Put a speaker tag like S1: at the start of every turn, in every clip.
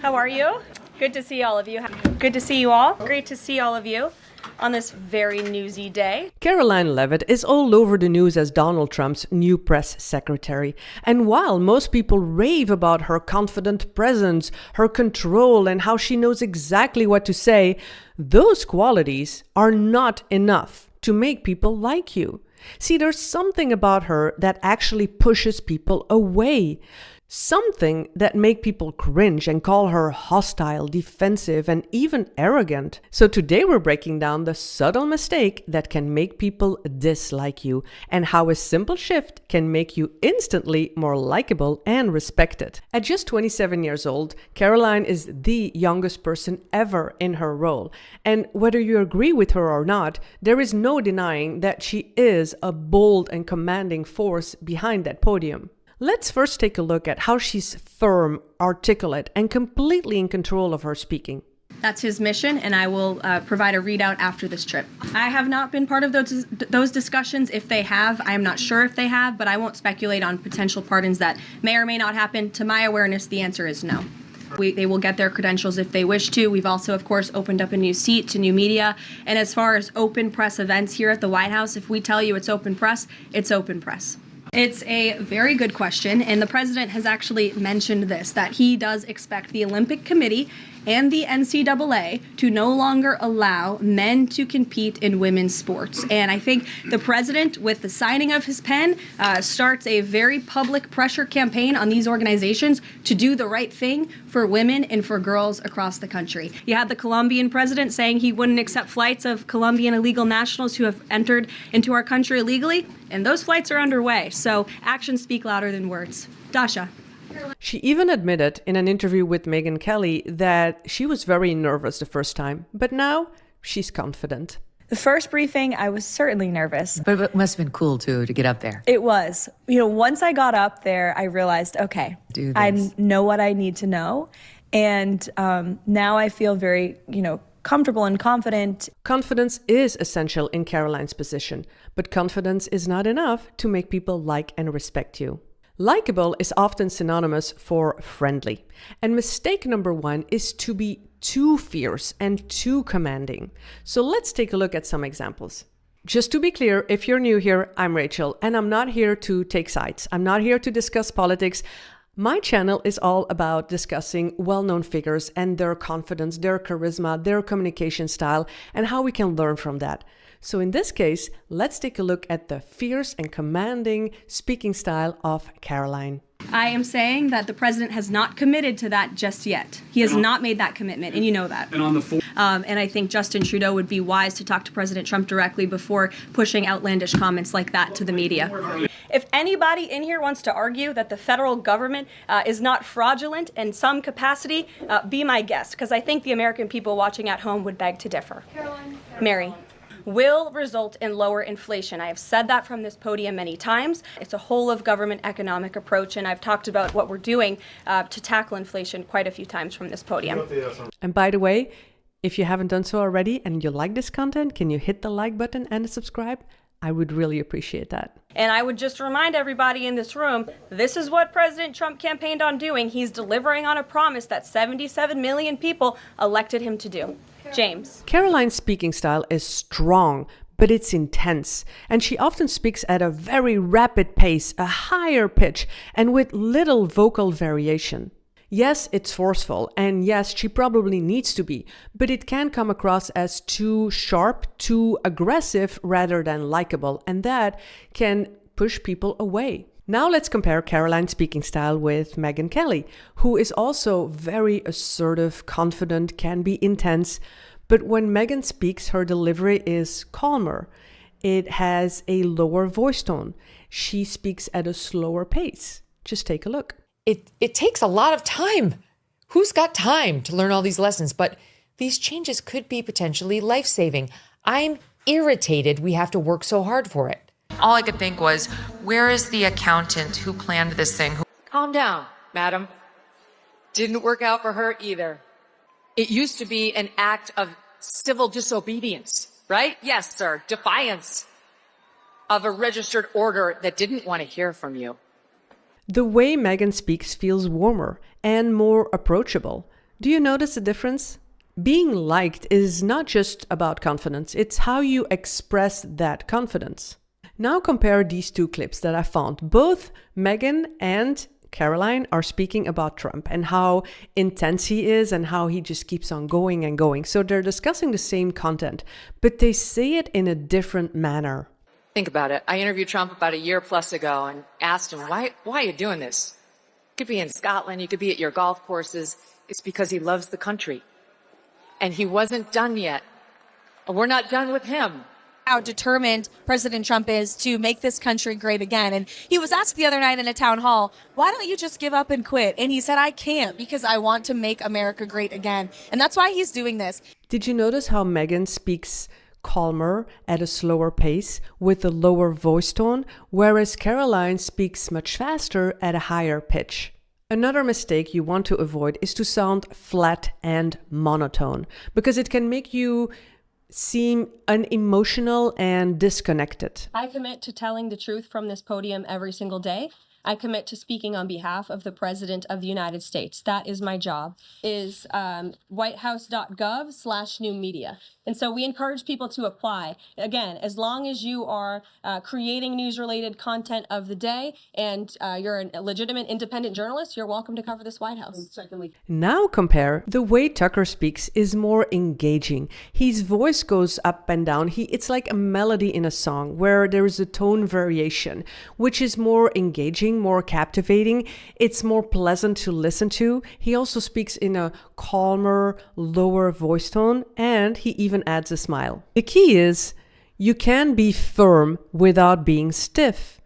S1: How are you? Good to see all of you. Good to see you all. Great to see all of you on this very newsy day.
S2: Karoline Leavitt is all over the news as Donald Trump's new press secretary. And while most people rave about her confident presence, her control, and how she knows exactly what to say, those qualities are not enough to make people like you. See, there's something about her that actually pushes people away. Something that make people cringe and call her hostile, defensive, and even arrogant. So today we're breaking down the subtle mistake that can make people dislike you and how a simple shift can make you instantly more likable and respected. At just 27 years old, Karoline is the youngest person ever in her role. And whether you agree with her or not, there is no denying that she is a bold and commanding force behind that podium. Let's first take a look at how she's firm, articulate, and completely in control of her speaking.
S1: That's his mission, and I will provide a readout after this trip. I have not been part of those discussions. If they have, I am not sure if they have, but I won't speculate on potential pardons that may or may not happen. To my awareness, the answer is no. They will get their credentials if they wish to. We've also, of course, opened up a new seat to new media. And as far as open press events here at the White House, if we tell you it's open press, it's open press. It's a very good question, and the president has actually mentioned this, that he does expect the Olympic Committee and the NCAA to no longer allow men to compete in women's sports. And I think the president, with the signing of his pen, starts a very public pressure campaign on these organizations to do the right thing for women and for girls across the country. You had the Colombian president saying he wouldn't accept flights of Colombian illegal nationals who have entered into our country illegally, and those flights are underway. So actions speak louder than words. Dasha.
S2: She even admitted in an interview with Megyn Kelly that she was very nervous the first time, but now she's confident.
S3: The first briefing, I was certainly nervous.
S4: But it must have been cool, too, to get up there.
S3: It was. Once I got up there, I realized, okay, I know what I need to know. And now I feel very, comfortable and confident.
S2: Confidence is essential in Karoline's position, but confidence is not enough to make people like and respect you. Likeable is often synonymous for friendly. And mistake number one is to be too fierce and too commanding. So let's take a look at some examples. Just to be clear, if you're new here, I'm Rachel, and I'm not here to take sides. I'm not here to discuss politics. My channel is all about discussing well-known figures and their confidence, their charisma, their communication style, and how we can learn from that. So in this case, let's take a look at the fierce and commanding speaking style of Karoline.
S1: I am saying that the president has not committed to that just yet. He has not made that commitment, and you know that. And I think Justin Trudeau would be wise to talk to President Trump directly before pushing outlandish comments like that to the media. If anybody in here wants to argue that the federal government is not fraudulent in some capacity, be my guest, because I think the American people watching at home would beg to differ. Karoline. Mary. Will result in lower inflation. I have said that from this podium many times. It's a whole of government economic approach, and I've talked about what we're doing to tackle inflation quite a few times from this podium.
S2: And by the way, if you haven't done so already and you like this content, can you hit the like button and subscribe? I would really appreciate that.
S1: And I would just remind everybody in this room, this is what President Trump campaigned on doing. He's delivering on a promise that 77 million people elected him to do. James.
S2: Karoline's speaking style is strong, but it's intense, and she often speaks at a very rapid pace, a higher pitch, and with little vocal variation. Yes, it's forceful, and yes, she probably needs to be, but it can come across as too sharp, too aggressive rather than likable, and that can push people away. Now let's compare Karoline's speaking style with Megyn Kelly, who is also very assertive, confident, can be intense, but when Megyn speaks, her delivery is calmer. It has a lower voice tone. She speaks at a slower pace. Just take a look.
S4: It takes a lot of time. Who's got time to learn all these lessons? But these changes could be potentially life-saving. I'm irritated we have to work so hard for it.
S5: All I could think was, where is the accountant who planned this thing?
S6: Calm down, madam. Didn't work out for her either. It used to be an act of civil disobedience, right? Yes, sir. Defiance of a registered order that didn't want to hear from you.
S2: The way Megyn speaks feels warmer and more approachable. Do you notice the difference? Being liked is not just about confidence, it's how you express that confidence. Now compare these two clips that I found. Both Megyn and Karoline are speaking about Trump and how intense he is and how he just keees on going and going. So they're discussing the same content, but they say it in a different manner.
S6: Think about it. I interviewed Trump about a year plus ago and asked him, why are you doing this? You could be in Scotland, you could be at your golf courses. It's because he loves the country. And he wasn't done yet. We're not done with him.
S7: How determined President Trump is to make this country great again. And he was asked the other night in a town hall, why don't you just give up and quit? And he said, I can't, because I want to make America great again. And that's why he's doing this.
S2: Did you notice how Megyn speaks calmer at a slower pace with a lower voice tone, whereas Karoline speaks much faster at a higher pitch? Another mistake you want to avoid is to sound flat and monotone, because it can make you seem unemotional and disconnected.
S1: I commit to telling the truth from this podium every single day. I commit to speaking on behalf of the President of the United States. That is my job, is whitehouse.gov/new media. And so we encourage people to apply. Again, as long as you are creating news-related content of the day and you're a legitimate independent journalist, you're welcome to cover this White House.
S2: Now compare. The way Tucker speaks is more engaging. His voice goes up and down. It's like a melody in a song where there is a tone variation, which is more engaging, more captivating. It's more pleasant to listen to. He also speaks in a calmer, lower voice tone, and he even adds a smile. The key is you can be firm without being stiff,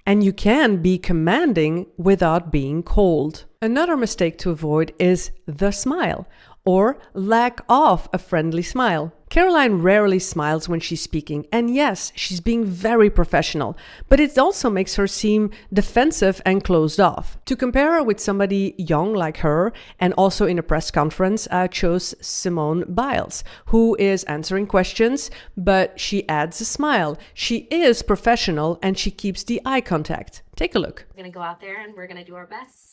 S2: and you can be commanding without being cold. Another mistake to avoid is the smile or lack of a friendly smile. Karoline rarely smiles when she's speaking, and yes, she's being very professional, but it also makes her seem defensive and closed off. To compare her with somebody young like her, and also in a press conference, I chose Simone Biles, who is answering questions, but she adds a smile. She is professional and she keeps the eye contact. Take a look.
S8: We're going to go out there and we're going to do our best.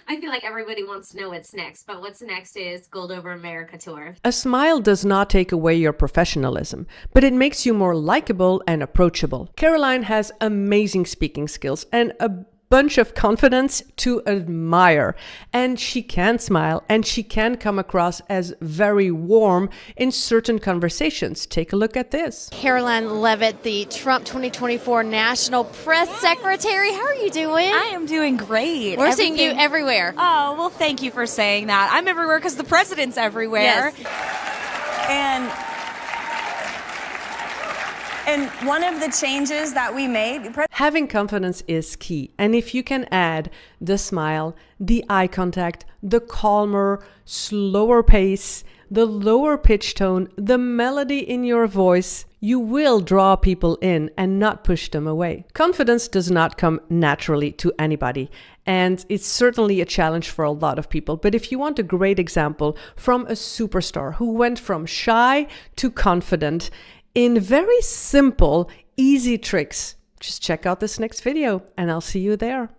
S8: I feel like everybody wants to know what's next, but what's next is Gold Over America tour.
S2: A smile does not take away your professionalism, but it makes you more likable and approachable. Karoline has amazing speaking skills and a bunch of confidence to admire, and she can smile and she can come across as very warm in certain conversations. Take a look at this.
S9: Karoline Leavitt, the Trump 2024 National Press Secretary. How are you doing?
S3: I am doing great.
S9: We're seeing you everywhere.
S3: Oh, well, thank you for saying that. I'm everywhere because the president's everywhere.
S9: Yes.
S3: And one of the changes that we made...
S2: Having confidence is key. And if you can add the smile, the eye contact, the calmer, slower pace, the lower pitch tone, the melody in your voice, you will draw people in and not push them away. Confidence does not come naturally to anybody, and it's certainly a challenge for a lot of people. But if you want a great example from a superstar who went from shy to confident in very simple, easy tricks, just check out this next video and I'll see you there.